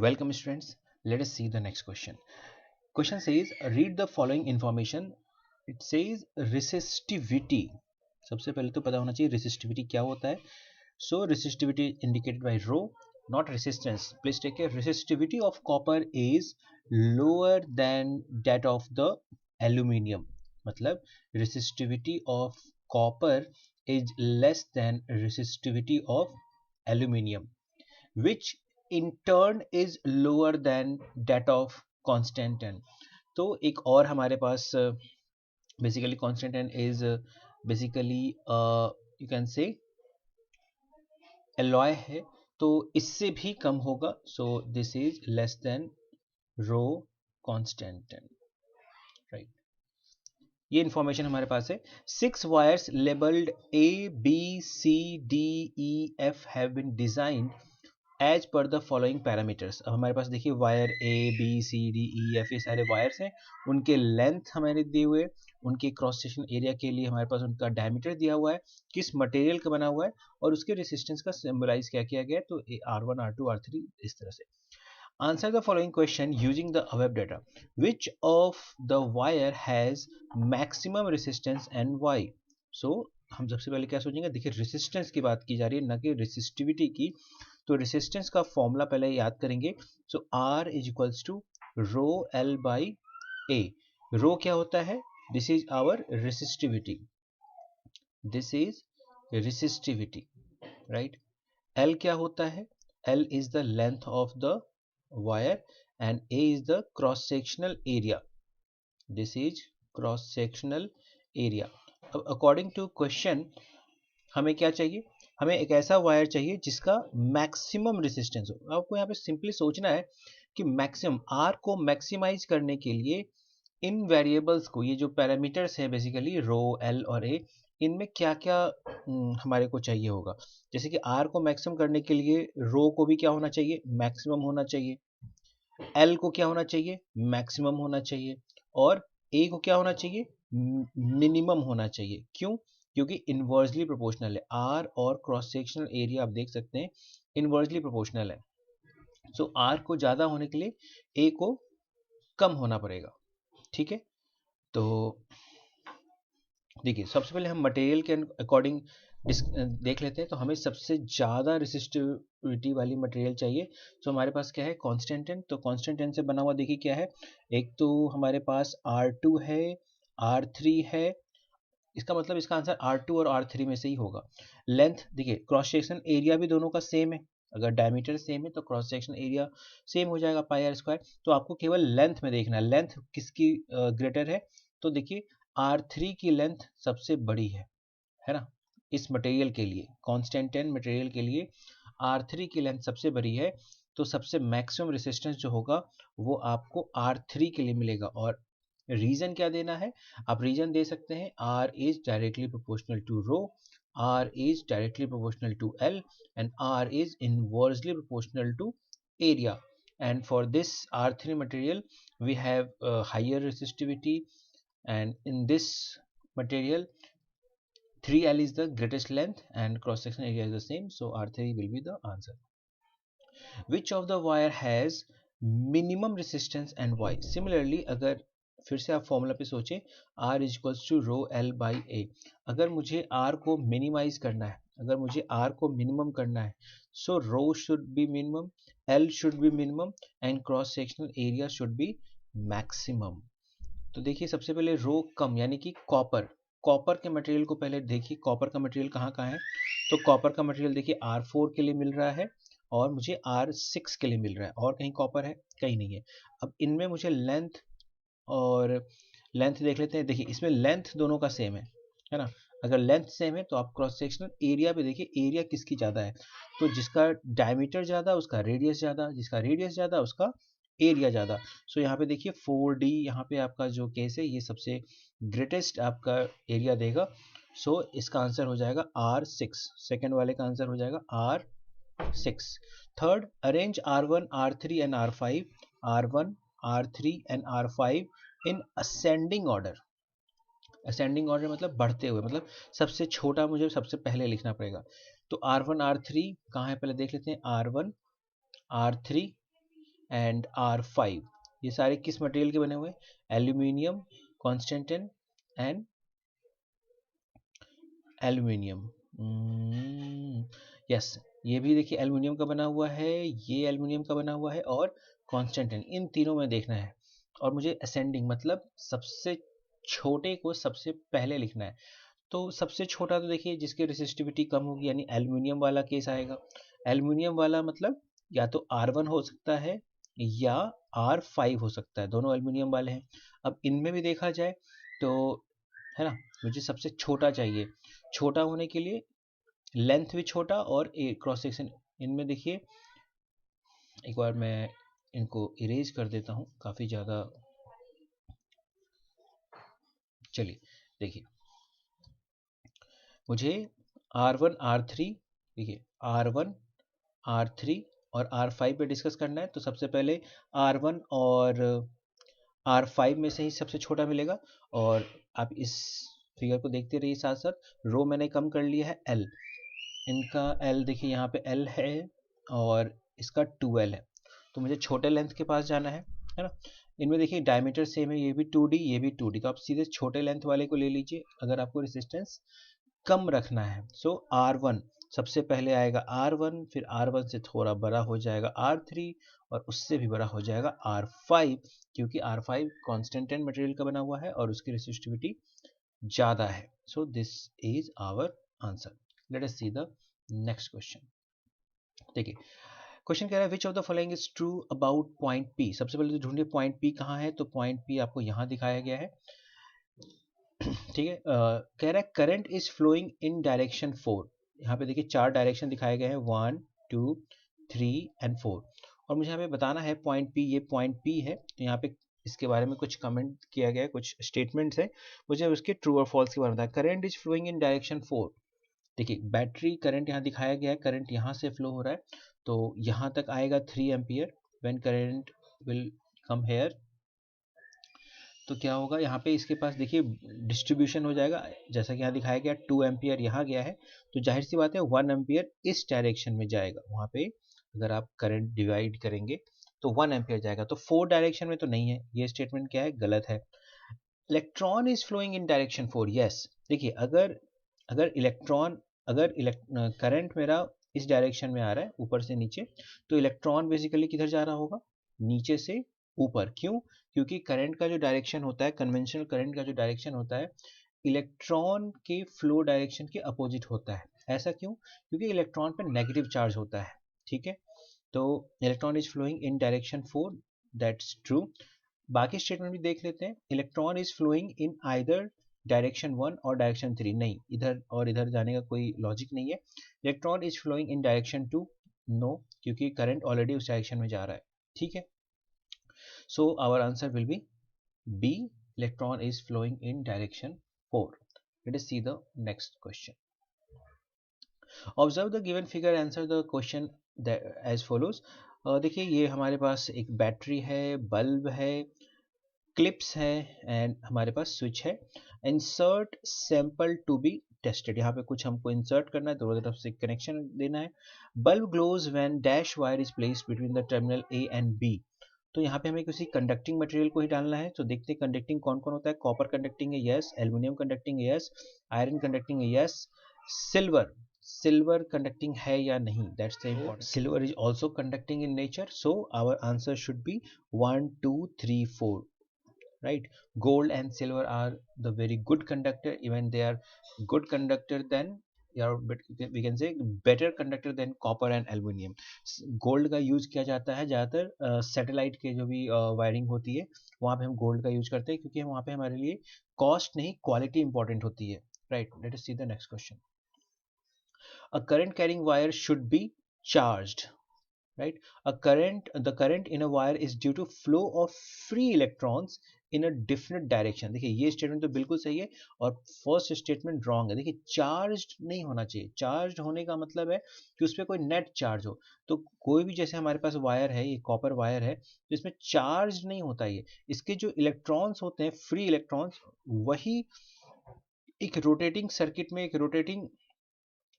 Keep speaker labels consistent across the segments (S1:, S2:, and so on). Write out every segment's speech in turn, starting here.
S1: Welcome students. Let us see the next question. Question says read the following information. It says resistivity. सबसे पहले तो पता होना चाहिए resistivity क्या होता है. So resistivity indicated by rho, not resistance. Please take care. Resistivity of copper is lower than that of the aluminium. मतलब resistivity of copper is less than resistivity of aluminium, which in turn is lower than that of constant n. तो एक और हमारे पास basically constant n is basically you can say alloy है, तो इससे भी कम होगा. so this is less than rho constant n, right? ये इंफॉर्मेशन हमारे पास है. 6 wires labelled ABCDEF have been designed as per the following parameters. अब हमारे पास देखिए वायर ABCDEF ये सारे वायर्स हैं, उनके लेंथ हमारे दिए हुए, उनके क्रॉस सेक्शन एरिया के लिए हमारे पास उनका डायमीटर दिया हुआ है, किस मटेरियल का बना हुआ है और उसके रेसिस्टेंस का सिंबलाइज क्या किया गया है. तो R1 R2 R3 इस तरह से. Answer the following question using the above data. Which of the wire has maximum resistance and why? So हम सबसे पहले क्या सोचेंगे, देखिए रेसिस्टेंस की बात की जा रही है, ना कि रेसिस्टिविटी की. तो रेसिस्टेंस का फॉर्मूला पहले याद करेंगे. So R is equals to rho L by A. Rho क्या होता है? This is our resistivity. This is resistivity, right? L क्या होता है? L is the length of the wire and A is the cross sectional area. This is cross sectional area. अब according to question हमें क्या चाहिए? हमें एक ऐसा वायर चाहिए जिसका मैक्सिमम रेसिस्टेंस हो. आपको यहाँ पे सिंपली सोचना है कि मैक्सिमम R को मैक्सिमाइज करने के लिए इन वेरिएबल्स को, ये जो पैरामीटर्स है बेसिकली रो L और A, इनमें क्या क्या हमारे को चाहिए होगा. जैसे कि R को मैक्सिमम करने के लिए रो को भी क्या होना चाहिए? मैक्सिमम होना चाहिए. L को क्या होना चाहिए? मैक्सिमम होना चाहिए. और A को क्या होना चाहिए? मिनिमम होना चाहिए. क्यों? क्योंकि इनवर्सली प्रोपोर्शनल है. R और क्रॉस सेक्शनल एरिया आप देख सकते हैं इनवर्सली प्रोपोर्शनल है. सो R को ज़्यादा होने के लिए A को कम होना पड़ेगा. ठीक है, तो देखिए सबसे पहले हम मटेरियल के अकॉर्डिंग देख लेते हैं. तो हमें सबसे ज़्यादा रेसिस्टिविटी वाली मटेरियल चाहिए. तो हमारे पास क्या है? Constant n. तो कांस्टेंट n से बना हुआ देखिए क्या है. एक तो हमारे पास R2 है, R3 है. इसका मतलब इसका आंसर R2 और R3 में से ही होगा. लेंथ देखिए, क्रॉस सेक्शन एरिया भी दोनों का सेम है. अगर डायमीटर सेम है तो क्रॉस सेक्शन एरिया सेम हो जाएगा पाई आर स्क्वायर. तो आपको केवल लेंथ में देखना है, लेंथ किसकी ग्रेटर है. तो देखिए R3 की लेंथ सबसे बड़ी है ना. इस मटेरियल के लिए, कांस्टेंट n मटेरियल के लिए R3 की लेंथ सबसे बड़ी है. तो सबसे मैक्सिमम रेसिस्टेंस जो होगा वो आपको R3 के लिए मिलेगा. और रीजन क्या देना है? आप रीजन दे सकते हैं R is directly proportional to rho, R is directly proportional to L, and R is inversely proportional to area. And for this R3 material, we have higher resistivity, and in this material, 3L is the greatest length and cross-section area is the same. So R3 will be the answer. Which of the wire has minimum resistance and why? Similarly, अगर फिर से आप formula पे सोचें, R is equals to rho L by A. अगर मुझे R को minimise करना है, अगर मुझे R को मिनिमम करना है, so rho should be minimum, L should be minimum and cross sectional area should be maximum. तो देखिए सबसे पहले रो कम, यानी कि कॉपर. कॉपर के मटेरियल को पहले देखिए, कॉपर का मटेरियल कहाँ कहाँ है. तो कॉपर का मटेरियल देखिए R4 के लिए मिल रहा है और मुझे R6 के लिए मिल रहा है. और कहीं कॉपर है? कहीं नहीं है. अब इनमें मुझे लेंथ और लेंथ देख लेते हैं. देखिए इसमें लेंथ दोनों का सेम है ना. अगर लेंथ सेम है तो आप क्रॉस सेक्शनल एरिया पे देखिए, एरिया किसकी ज़्यादा है. तो जिसका डायमीटर ज़्यादा उसका रेडियस ज़्यादा, जिसका रेडियस ज़्यादा उसका एरिया ज़्यादा. सो यहाँ पे देखिए 4D, यहाँ पे आपका जो केस है ये सबसे ग्रेटेस्ट आपका एरिया देगा. सो इसका आंसर हो जाएगा R6. सेकेंड वाले का आंसर हो जाएगा R6. Third, arrange R1 R3 and R5. R1 R3 and R5 in ascending order. Ascending order मतलब बढ़ते हुए, मतलब सबसे छोटा मुझे सबसे पहले लिखना पड़ेगा. तो R1 R3 कहाँ है पहले देख लेते हैं. R1 R3 एंड R5, ये सारे किस मटेरियल के बने हुए हैं? Aluminium, constantan and aluminium. Yes, ये भी देखिए एल्यूमिनियम का बना हुआ है, ये एल्यूमिनियम का बना हुआ है और कॉन्स्टेंटिन, इन तीनों में देखना है। और मुझे असेंडिंग मतलब सबसे छोटे को सबसे पहले लिखना है। तो सबसे छोटा तो देखिए जिसकी रेसिस्टिविटी कम होगी, यानी एल्यूमिनियम वाला केस आएगा। एल्यूमिनियम वाला मतलब या तो R1 हो सकता है या R5 हो सकता है, दोनों एल्यूमिनियम वाले हैं। अब इनमें भी देखा जाए तो, है ना, मुझे सबसे छोटा चाहिए। छोटा होने के लिए लेंथ भी छोटा और क्रॉस सेक्शन, इनमें देखिए एक बार मैं इनको इरेज कर देता हूँ, काफ़ी ज़्यादा। चलिए देखिए, मुझे R1 R3, देखिए R1 R3 और R5 पे डिस्कस करना है। तो सबसे पहले R1 और R5 में से ही सबसे छोटा मिलेगा। और आप इस फिगर को देखते रहिए साथ साथ। रो मैंने कम कर लिया है L, इनका L देखिए यहाँ पे L है और इसका 2L है। तो मुझे छोटे लेंथ के पास जाना है ना। इनमें देखिए डायमीटर सेम है, ये भी 2D ये भी 2D, तो आप सीधे छोटे लेंथ वाले को ले लीजिए अगर आपको रेसिस्टेंस कम रखना है। सो R1 सबसे पहले आएगा R1, फिर R1 से थोड़ा बड़ा हो जाएगा R3 और उससे भी बड़ा हो जाएगा R5, क्योंकि R5 कॉन्स्टेंटेंट मटेरियल का बना हुआ है और उसकी रेसिस्टिविटी ज़्यादा है। So this is our answer. Let us see the next question. देखिए क्वेश्चन कह रहा है which of the following is true about point P। सबसे पहले तो ढूंढिए पॉइंट P कहाँ है। तो पॉइंट P आपको यहाँ दिखाया गया है, ठीक है। कह रहा है current is flowing in direction 4। यहाँ पे देखिए 4 डायरेक्शन दिखाए गए हैं, 1 2 3 एंड 4। और मुझे यहाँ पे बताना है पॉइंट P, ये पॉइंट P है। तो यहाँ पे इसके बारे में कुछ कमेंट किया गया है, कुछ स्टेटमेंट्स है, मुझे उसके ट्रू और फॉल्स के बारे में बताया। Current is flowing in direction 4, देखिए बैटरी करंट यहाँ दिखाया गया है, करंट यहाँ से फ्लो हो रहा है तो यहाँ तक आएगा 3 ampere. When current will come here, तो क्या होगा यहाँ पे इसके पास देखिए डिस्ट्रीब्यूशन हो जाएगा, जैसा कि यहाँ दिखाया गया 2 एम्पियर यहाँ गया है, तो जाहिर सी बात है 1 एम्पियर इस डायरेक्शन में जाएगा। वहाँ पे अगर आप करंट डिवाइड करेंगे तो 1 एम्पियर जाएगा। तो 4 डायरेक्शन में तो नहीं है, ये स्टेटमेंट क्या है, गलत है। Electron is flowing in direction 4, yes. देखिए अगर अगर इलेक्ट्रॉन अगर करंट मेरा इस डायरेक्शन में आ रहा है ऊपर से नीचे, तो इलेक्ट्रॉन बेसिकली किधर जा रहा होगा, नीचे से ऊपर। क्यों? क्योंकि करंट का जो डायरेक्शन होता है, कन्वेंशनल करंट का जो डायरेक्शन होता है, इलेक्ट्रॉन के फ्लो डायरेक्शन के अपोजिट होता है। ऐसा क्यों? क्योंकि इलेक्ट्रॉन पर नेगेटिव चार्ज होता है, ठीक है। तो electron is flowing in direction 4, that's true. बाकी स्टेटमेंट भी देख लेते हैं। Electron is flowing in either direction 1 or direction 3, नहीं, इधर और इधर जाने का कोई लॉजिक नहीं है। Electron is flowing in direction 2, no, क्योंकि करंट ऑलरेडी उस डायरेक्शन में जा रहा है, ठीक है। So our answer will be B, electron is flowing in direction 4। Let us see the next question. Observe the given figure, answer the question as follows. देखिए ये हमारे पास एक बैटरी है, बल्ब है, क्लिप्स है एंड हमारे पास स्विच है। Insert sample to be tested, यहाँ पे कुछ हमको इंसर्ट करना है, दोनों तरफ से कनेक्शन देना है। Bulb glows when dash wire is placed between the terminal A and B. तो यहाँ पे हमें किसी कंडक्टिंग मटेरियल को ही डालना है। तो देखते हैं कंडक्टिंग कौन कौन होता है। कॉपर कंडक्टिंग है, यस। एल्यूमिनियम कंडक्टिंग है, यस। आयरन कंडक्टिंग है, यस। सिल्वर सिल्वर कंडक्टिंग है या नहीं, that's the important. Silver is also conducting in nature, so our answer should be 1 2 3 4, right? Gold and silver are the very good conductor, even they are good conductor than, we can say better conductor than copper and aluminum. Gold का use किया जाता है ज़्यादातर satellite के जो भी wiring होती है वहाँ पे हम गोल्ड का यूज करते हैं, क्योंकि वहाँ पे हमारे लिए कॉस्ट नहीं क्वालिटी इंपॉर्टेंट होती है, right. Let us see the next question. A current carrying wire should be charged, right? The current in a wire is due to flow of free electrons in a definite direction। देखिए ये statement तो बिल्कुल सही है और first statement wrong है। देखिए charge नहीं होना चाहिए, चार्ज होने का मतलब है कि उस पर कोई नेट चार्ज हो। तो कोई भी, जैसे हमारे पास वायर है, ये कॉपर वायर है, तो इसमें चार्ज नहीं होता है। इसके जो इलेक्ट्रॉन्स होते हैं, फ्री इलेक्ट्रॉन्स, वही एक रोटेटिंग सर्किट में, एक रोटेटिंग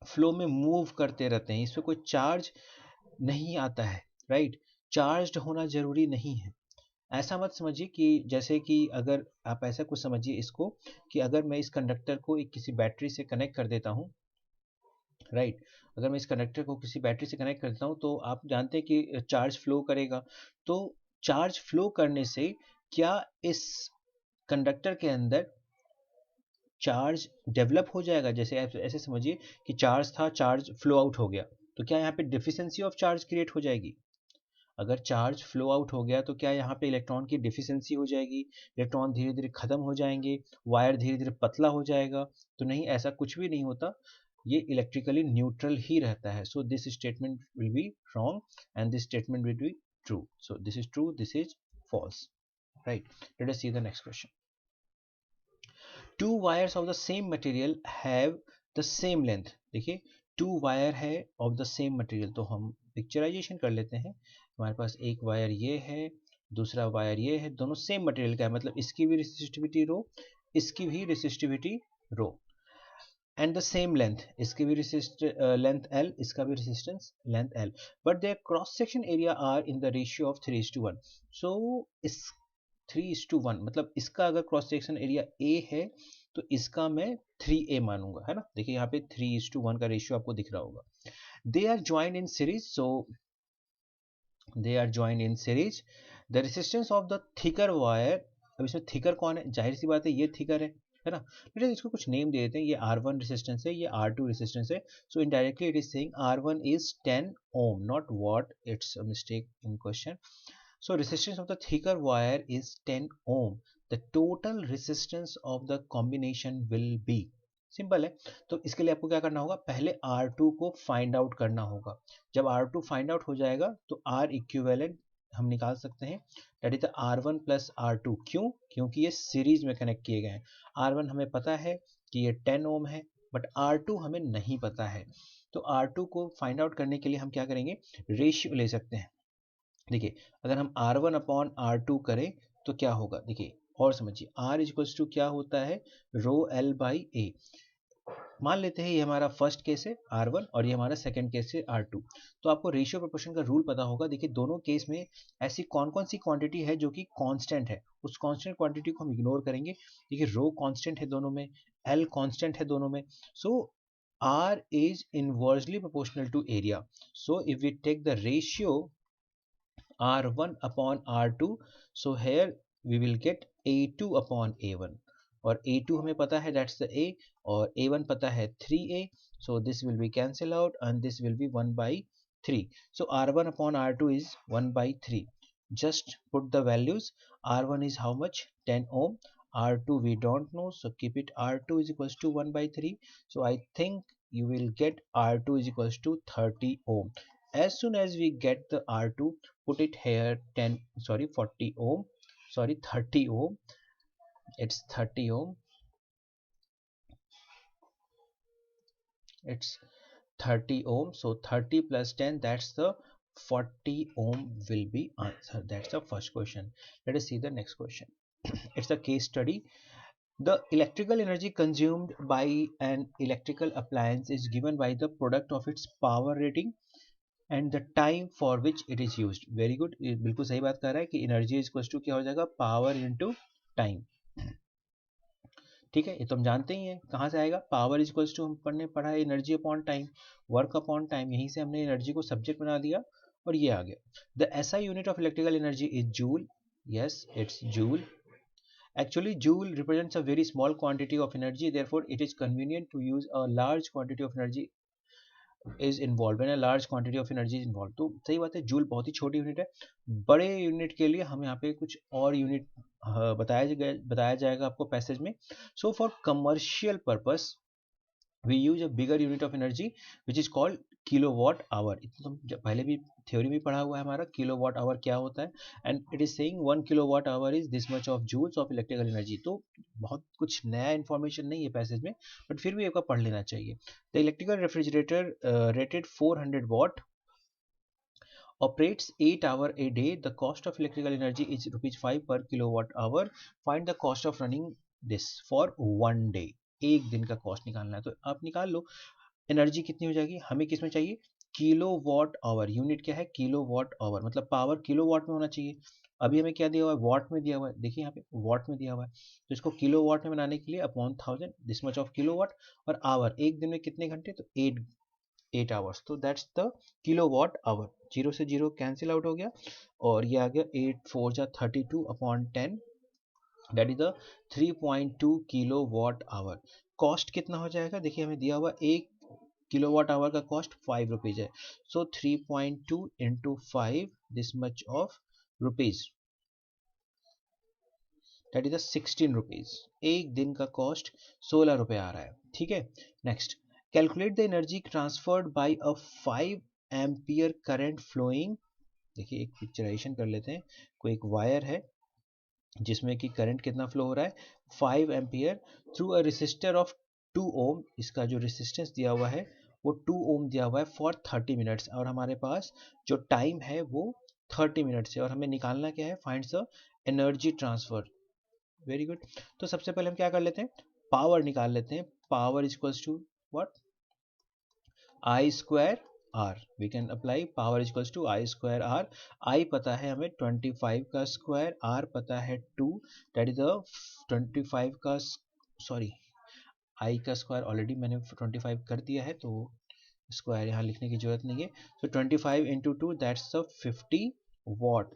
S1: फ्लो में मूव करते रहते हैं, इसमें कोई चार्ज नहीं आता है, राइट। चार्ज्ड होना जरूरी नहीं है। ऐसा मत समझिए कि जैसे कि अगर आप ऐसा कुछ समझिए इसको कि अगर मैं इस कंडक्टर को एक किसी बैटरी से कनेक्ट कर देता हूँ, राइट, अगर मैं इस कंडक्टर को किसी बैटरी से कनेक्ट करता हूँ तो आप जानते हैं कि चार्ज फ्लो करेगा। तो चार्ज फ्लो करने से क्या इस कंडक्टर के अंदर चार्ज डेवलप हो जाएगा? जैसे आप ऐसे समझिए कि चार्ज था, चार्ज फ्लो आउट हो गया, तो क्या यहाँ पे डिफिशिएंसी ऑफ चार्ज क्रिएट हो जाएगी? अगर चार्ज फ्लो आउट हो गया तो क्या यहाँ पे इलेक्ट्रॉन की डिफिशिएंसी हो जाएगी? इलेक्ट्रॉन धीरे धीरे खत्म हो जाएंगे, वायर धीरे धीरे पतला हो जाएगा? तो नहीं, ऐसा कुछ भी नहीं होता, ये इलेक्ट्रिकली न्यूट्रल ही रहता है। So this statement will be wrong and this statement will be true. So this is true, this is false, right. Let us see the next question. Two wires of the same material have the same length. देखिए, two wire है of the same material, तो हम picturisation कर लेते हैं। हमारे पास एक wire ये है, दूसरा वायर ये है, दोनों सेम मटेरियल का है, मतलब इसकी भी रेसिस्टिविटी रो, इसकी भी resistivity rho, and the same length, इसकी भी रेसिस्ट लेंथ एल, इसका भी resistance length L, but their cross section area are in the ratio of 3:1। So इस 3:1 मतलब इसका अगर क्रॉस सेक्शन एरिया ए है तो इसका मैं 3a मानूंगा, है ना। देखिए यहाँ पे 3:1 का रेशियो आपको दिख रहा होगा। They are joined in series, so they are joined in series. The resistance of the thicker wire, अब इसमें थिकर कौन है? जाहिर सी बात है ये थिकर है ना। बेटा इसको कुछ नेम दे देते हैं, ये R1 रेसिस्टेंस है, ये R2 रेसिस्टेंस है। So indirectly it is saying R1 is 10 ohm, not what, it's a mistake in question. So resistance of the thicker wire is 10 ohm. The total resistance of the combination will be, simple है। तो इसके लिए आपको क्या करना होगा, पहले R2 को फाइंड आउट करना होगा। जब R2 फाइंड आउट हो जाएगा तो R इक्विवेलेंट हम निकाल सकते हैं, that is the R1 plus R2। क्यों? क्योंकि ये सीरीज में कनेक्ट किए गए हैं। R1 हमें पता है कि ये 10 ओम है, बट R2 हमें नहीं पता है। तो R2 को फाइंड आउट करने के लिए हम क्या करेंगे, रेशियो ले सकते हैं। देखिए, अगर हम R1 अपॉन R2 करें तो क्या होगा, देखिए और समझिए, R इक्वल्स टू क्या होता है, रो L बाई ए। मान लेते हैं ये हमारा फर्स्ट केस है R1 और ये हमारा सेकंड केस है R2। तो आपको रेशियो प्रोपोर्शन का रूल पता होगा। देखिए दोनों केस में ऐसी कौन कौन सी क्वांटिटी है जो कि कांस्टेंट है, उस कांस्टेंट क्वांटिटी को हम इग्नोर करेंगे। देखिए रो कांस्टेंट है दोनों में, L कांस्टेंट है दोनों में। So R is inversely proportional to area. So if we take the ratio R1 upon R2, so here we will get A2 upon A1, और A2 हमें पता है that's the A, और A1 पता है 3A, so this will be cancel out and this will be 1 by 3. So R1 upon R2 is 1 by 3. Just put the values. R1 is how much, 10 ohm, R2 we don't know, so keep it, R2 is equals to 1 by 3. So I think you will get R2 is equals to 30 ohm. As soon as we get the R2, put it here 40 ohm, 30 ohm, it's 30 ohm, it's 30 ohm. So 30 plus 10, that's the 40 ohm will be answer. That's the first question. Let us see the next question. It's a case study. The electrical energy consumed by an electrical appliance is given by the product of its power rating and the time for which it is used. Very good, ये बिल्कुल सही बात कर रहा है कि energy is equal to क्या हो जाएगा, पावर इनटू टाइम। ठीक है, ये तो हम जानते ही हैं, कहाँ से आएगा, पावर इज इक्वल टू, हम पढ़ा है energy upon time, work upon time, यहीं से हमने एनर्जी को सब्जेक्ट बना दिया और ये आ गया। The SI unit of electrical energy is joule. Yes, it's joule. Actually, joule represents a very small quantity of energy, therefore it is convenient to use a large quantity of energy is involved when a large quantity of energy is involved। तो सही बात है, joule बहुत ही छोटी unit है। बड़े unit के लिए हम यहाँ पे कुछ और यूनिट बताया जाएगा आपको पैसेज में। So for commercial purpose we use a bigger unit of energy which is called kilowatt hour। तो पहले भी थ्योरी में पढ़ा हुआ है हमारा किलोवाट आवर क्या होता है, and it is saying 1 kilowatt hour is this much of joules of electrical energy. तो बहुत कुछ नया इन्फॉर्मेशन नहीं है पैसेज में, बट फिर भी एक बार पढ़ लेना चाहिए। The electrical refrigerator rated 400 watt operates 8 hours a day. The cost of electrical energy is ₹5 per kilowatt hour. Find the cost of running this for 1 day। एक दिन का कॉस्ट निकालना है, तो आप निकाल लो। एनर्जी कितनी हो जाएगी, हमें किस में चाहिए, किलो वॉट आवर, यूनिट क्या है किलो वॉट आवर, मतलब पावर किलो वॉट में होना चाहिए। अभी हमें क्या दिया हुआ है वॉट में दिया हुआ है, देखिए यहाँ पे वॉट में दिया हुआ है, तो इसको किलो वॉट में बनाने के लिए upon 1000 this much of kilowatt, और आवर एक दिन में कितने घंटे, तो 8 आवर्स, तो that's the kilowatt hour. Zero से जीरो कैंसिल आउट हो गया और ये आ गया 8 4 जा 32 upon 10, that is the 3.2 kilowatt hour. Cost कितना हो जाएगा, देखिए हमें दिया हुआ एक किलो वॉट आवर का कॉस्ट 5 रुपीज है, so 3.2 into 5 this much of rupees, that is the 16 rupees. एक दिन का कॉस्ट 16 रुपए आ रहा है, ठीक है। Next, calculate the energy transferred by a 5 ampere current flowing, देखिए एक पिक्चराइजेशन कर लेते हैं, कोई एक वायर है जिसमें कि करंट कितना फ्लो हो रहा है 5 ampere through a resistor of 2 ओम, इसका जो रेसिस्टेंस दिया हुआ है वो 2 ओम दिया हुआ है फॉर 30 मिनट्स, और हमारे पास जो टाइम है वो 30 मिनट्स है, और हमें निकालना क्या है, find the energy transfer. Very good. तो सबसे पहले हम क्या कर लेते हैं, पावर निकाल लेते हैं, power is equals to what, I square R, we can apply power is equals to I square R. I पता है हमें 25 का स्क्वायर, आर पता है 2, दैट इज द 25 का, सॉरी आई का स्क्वायर ऑलरेडी मैंने 25 कर दिया है, तो स्क्वायर यहाँ लिखने की जरूरत नहीं है। सो 25 into 2 that's the 50 what,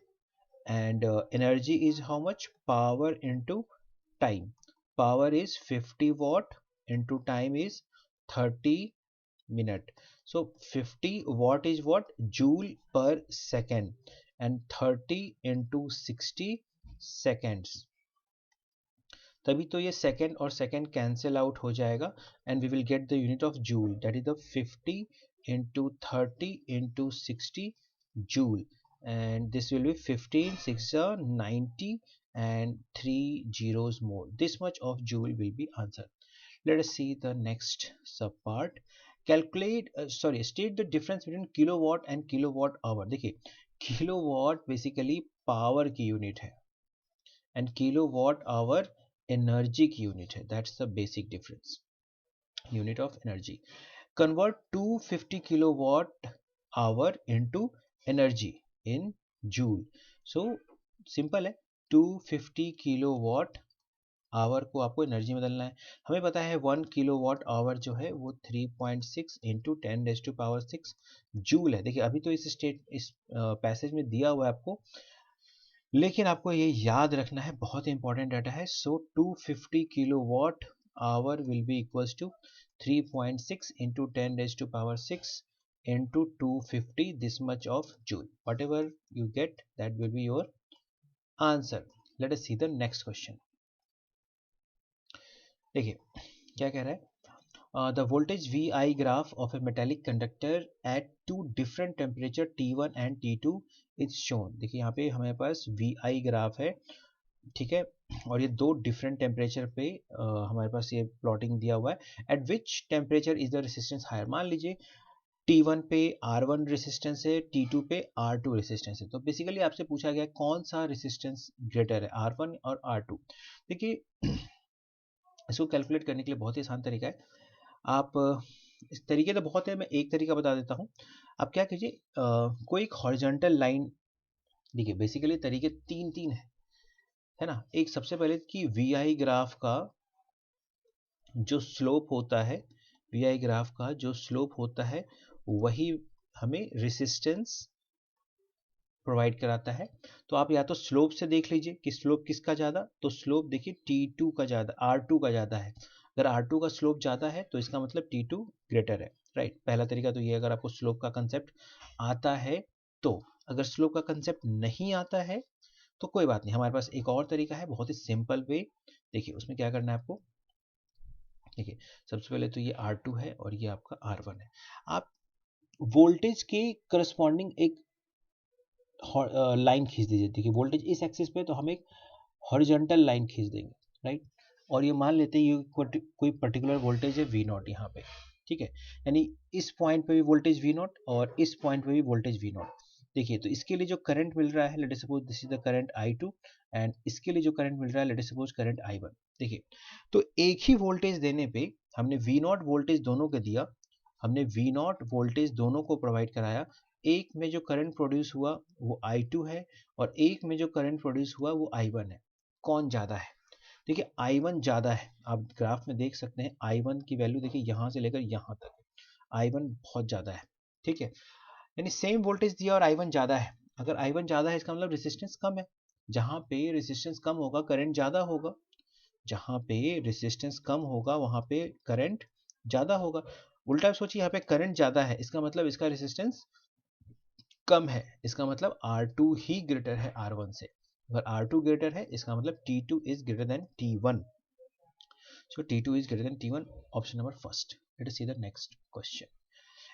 S1: and energy is how much, power into time, power is 50 watt into time is 30 minute, so 50 watt is what, joule per second, and 30 into 60 seconds, तभी तो ये सेकेंड और सेकेंड कैंसिल आउट हो जाएगा, and we will get the unit of joule, that is the 50 into 30 into 60 joule, and this will be 15 6 are 90 and 3 zeros more, this much of joule will be answer. Let us see the next sub part, calculate state the difference between kilowatt and kilowatt hour। देखिए kilowatt basically power की unit है and kilowatt hour energy की unit है, that's the basic difference, unit of energy. Convert 250 kilowatt our into energy in joule, so simple है, 250 kilowatt our को आपको energy में बदलना है। हमें पता है 1 किलोवाट आवर जो है वो 3.6 इंटू 10⁻⁶ जूल है। देखिए अभी तो इस पैसेज में दिया हुआ है आपको, लेकिन आपको ये याद रखना है, बहुत इंपॉर्टेंट डाटा है। So 250 kilowatt hour will be equals to 3.6 into 10⁻⁶ into 250 this much of joule, whatever you get that will be your answer. Let us see the next question। देखिए क्या कह रहा है, the voltage VI graph of a metallic conductor at two different temperature T1 and T2 is shown। देखिए यहाँ पे हमारे पास VI graph है, ठीक है, और ये दो डिफरेंट टेम्परेचर पे हमारे पास ये प्लॉटिंग दिया हुआ है। At which temperature is the resistance higher, मान लीजिए T1 पे R1 रेसिस्टेंस है, T2 पे R2 रेसिस्टेंस है, तो बेसिकली आपसे पूछा गया कौन सा रेसिस्टेंस ग्रेटर है, R1 और R2। देखिए इसको कैलकुलेट करने के लिए बहुत ही आसान तरीका है, आप इस तरीके तो बहुत है, मैं एक तरीका बता देता हूँ। आप क्या कीजिए, कोई एक हॉरिजॉन्टल लाइन, देखिए बेसिकली तरीके तीन है ना। एक सबसे पहले कि VI ग्राफ का जो स्लोप होता है, VI ग्राफ का जो स्लोप होता है वही हमें रेसिस्टेंस प्रोवाइड कराता है। तो आप या तो स्लोप से देख लीजिए कि स्लोप किसका ज़्यादा, तो स्लोप देखिए T2 का ज़्यादा, R2 का ज़्यादा है। अगर R2 का स्लोप ज़्यादा है तो इसका मतलब T2 ग्रेटर है, राइट। पहला तरीका तो ये, अगर आपको स्लोप का कंसेप्ट आता है तो। अगर स्लोप का कंसेप्ट नहीं आता है तो कोई बात नहीं, हमारे पास एक और तरीका है, बहुत ही सिंपल वे। देखिए उसमें क्या करना है आपको, देखिए सबसे पहले तो ये R2 है और ये आपका R1 है। आप वोल्टेज के करस्पॉन्डिंग एक लाइन खींच दीजिए। देखिए वोल्टेज इस एक्सिस पे, तो हम एक हॉरिजॉन्टल लाइन खींच देंगे, राइट। और ये मान लेते हैं ये कोई पर्टिकुलर वोल्टेज है V0 यहाँ पे, ठीक है, यानी इस पॉइंट पे भी वोल्टेज V0 और इस पॉइंट पे भी वोल्टेज V0। देखिए तो इसके लिए जो करंट मिल रहा है, let us suppose this is the current I2, and इसके लिए जो करंट मिल रहा है let us suppose current I1। देखिए तो एक ही वोल्टेज देने पे हमने V0 वोल्टेज दोनों को दिया, हमने V नॉट वोल्टेज दोनों को प्रोवाइड कराया। एक में जो करंट प्रोड्यूस हुआ वो I2 है और एक में जो करंट प्रोड्यूस हुआ वो I1 है। कौन ज़्यादा है? देखिए I1 ज़्यादा है, आप ग्राफ में देख सकते हैं I1 की वैल्यू देखिए यहाँ से लेकर यहाँ तक I1 बहुत ज़्यादा है, ठीक है। यानी सेम वोल्टेज दिया और I1 ज़्यादा है। अगर I1 ज़्यादा है इसका मतलब रेजिस्टेंस कम है। जहाँ पे रेजिस्टेंस कम होगा करंट ज़्यादा होगा, जहाँ पे रेजिस्टेंस कम होगा वहाँ पे करंट ज़्यादा होगा। उल्टा सोचिए, यहाँ पे करंट ज़्यादा है इसका मतलब इसका रेजिस्टेंस कम है, इसका मतलब R2 ही ग्रेटर है R1 से। अगर R2 ग्रेटर है इसका मतलब T2 is greater than T1. So T2 is greater than T1, option number first. Let us see the next question.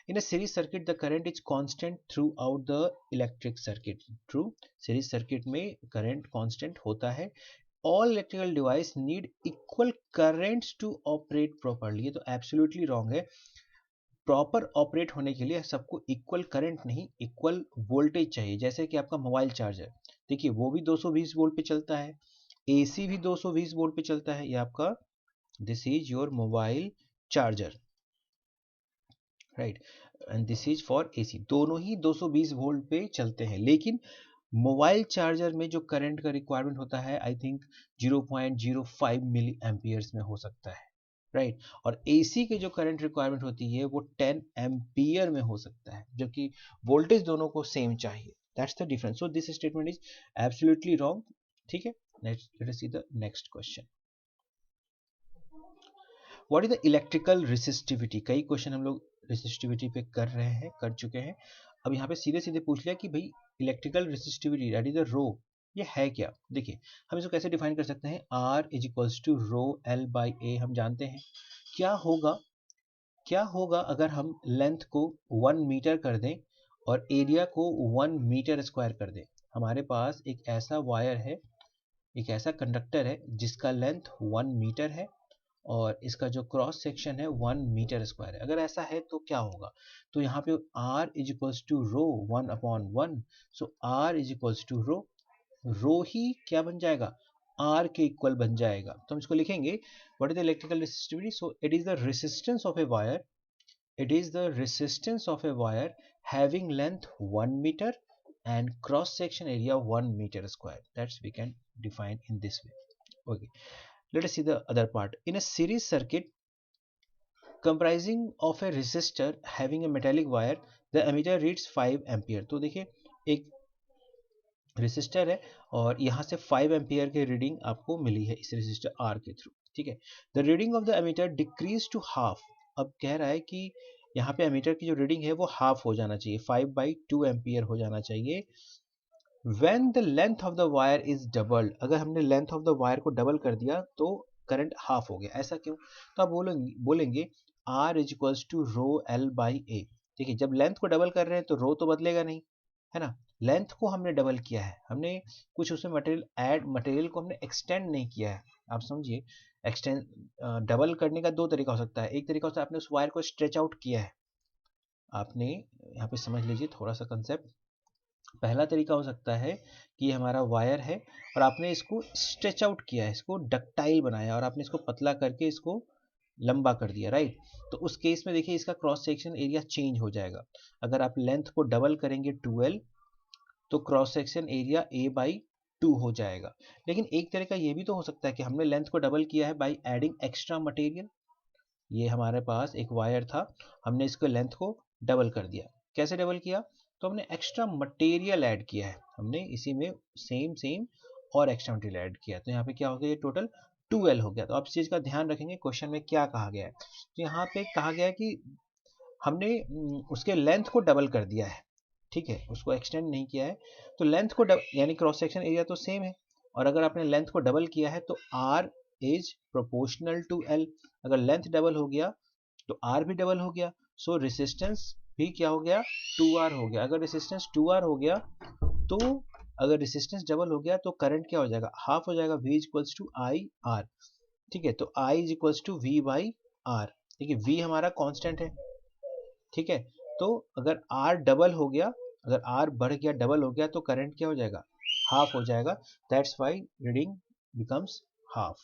S1: In a series circuit, the current is constant throughout the electric circuit. True. Series circuit में current constant होता है. All electrical device need equal currents to operate properly. ये तो absolutely wrong है. Proper operate होने के लिए सबको इक्वल करंट नहीं, इक्वल वोल्टेज चाहिए। जैसे कि आपका मोबाइल चार्जर, देखिए वो भी 220 वोल्ट पे चलता है, एसी भी 220 वोल्ट पे चलता है। ये आपका this is your mobile charger, right, and this is for AC. दोनों ही 220 वोल्ट पे चलते हैं, लेकिन मोबाइल चार्जर में जो करंट का रिक्वायरमेंट होता है आई थिंक 0.05 मिली एम्पियर्स में हो सकता है, राइट और एसी के जो करंट रिक्वायरमेंट होती है वो 10 एम्पियर में हो सकता है, जो कि वोल्टेज दोनों को सेम चाहिए। That's the difference. So this statement is absolutely wrong, ठीक है। Late us see the next question. What is the electrical resistivity? कई क्वेश्चन हम लोग रेसिस्टिविटी पे कर रहे हैं, कर चुके हैं। अब यहाँ पे सीधे सीधे पूछ लिया कि भाई electrical resistivity that is the rho, ये है क्या? देखिए हम इसको कैसे डिफाइन कर सकते हैं, R is equals to rho L by A. हम जानते हैं क्या होगा अगर हम लेंथ को 1 मीटर कर दें और एरिया को 1 मीटर स्क्वायर कर दें। हमारे पास एक ऐसा वायर है, एक ऐसा कंडक्टर है जिसका लेंथ 1 मीटर है और इसका जो क्रॉस सेक्शन है 1 मीटर स्क्वायर है। अगर ऐसा है तो क्या होगा? तो यहाँ पे R is equals to rho 1/1, so R is equals to rho ही क्या बन जाएगा, R के इक्वल बन जाएगा। तो हम इसको लिखेंगे what is the electrical resistivity. So it is the resistance of a wire, it is the resistance of a wire having length 1 meter and cross section area 1 meter square. That's we can define in this way. Okay, let us see the other part. In a series circuit comprising of a resistor having a metallic wire, the ammeter reads 5 ampere. तो देखिए एक resistor है और यहाँ से 5 ampere की reading आपको मिली है इस रेसिस्टर R के थ्रू, ठीक है। The reading of the ammeter decrease to half. अब कह रहा है कि यहाँ पे एमीटर की जो रीडिंग है वो हाफ हो जाना चाहिए, 5/2 एम्पियर हो जाना चाहिए। When the length of the wire is doubled, अगर हमने लेंथ ऑफ द वायर को डबल कर दिया तो करंट हाफ हो गया। ऐसा क्यों? तो आप बोलेंगे R is equals to rho L by A. देखिए जब लेंथ को डबल कर रहे हैं तो रो तो बदलेगा नहीं, है ना। लेंथ को हमने डबल किया है, हमने कुछ उसमें मटेरियल को हमने एक्सटेंड नहीं किया है। आप समझिए, एक्सटेंड डबल करने का दो तरीका हो सकता है। एक तरीका होता है आपने उस वायर को स्ट्रेच आउट किया है, आपने यहाँ पे समझ लीजिए थोड़ा सा कंसेप्ट। पहला तरीका हो सकता है कि हमारा वायर है और आपने इसको स्ट्रेच आउट किया है, इसको डक्टाइल बनाया और आपने इसको पतला करके इसको लंबा कर दिया, राइट। तो उस केस में देखिए इसका क्रॉस सेक्शन एरिया चेंज हो जाएगा। अगर आप लेंथ को डबल करेंगे 12 तो क्रॉस सेक्शन एरिया A/2 हो जाएगा। लेकिन एक तरीका ये भी तो हो सकता है कि हमने लेंथ को डबल किया है बाय एडिंग एक्स्ट्रा मटेरियल। ये हमारे पास एक वायर था, हमने इसको लेंथ को डबल कर दिया। कैसे डबल किया? तो हमने एक्स्ट्रा मटेरियल ऐड किया है, हमने इसी में सेम और एक्स्ट्रा मटेरियल ऐड किया। तो यहाँ पे क्या हो गया, ये टोटल 2L हो गया। तो आप इस चीज़ का ध्यान रखेंगे क्वेश्चन में क्या कहा गया है। तो यहाँ पे कहा गया है कि हमने उसके लेंथ को डबल कर दिया है, ठीक है, उसको एक्सटेंड नहीं किया है। तो लेंथ को यानी क्रॉस सेक्शन एरिया तो सेम है, और अगर आपने लेंथ को डबल किया है तो R is proportional to L। अगर लेंथ डबल हो गया तो R भी डबल हो गया, सो रेसिस्टेंस भी क्या हो गया, 2R हो गया। अगर रेसिस्टेंस 2R हो गया तो अगर रेसिस्टेंस डबल हो गया तो करंट क्या हो जाएगा, हाफ हो जाएगा, V equals to I R, ठीक है। तो I is equals to V by R. देखिए V हमारा कांस्टेंट है, ठीक है। तो अगर R डबल हो गया, अगर R बढ़ गया, डबल हो गया, तो करंट क्या हो जाएगा, हाफ हो जाएगा। That's why reading becomes half.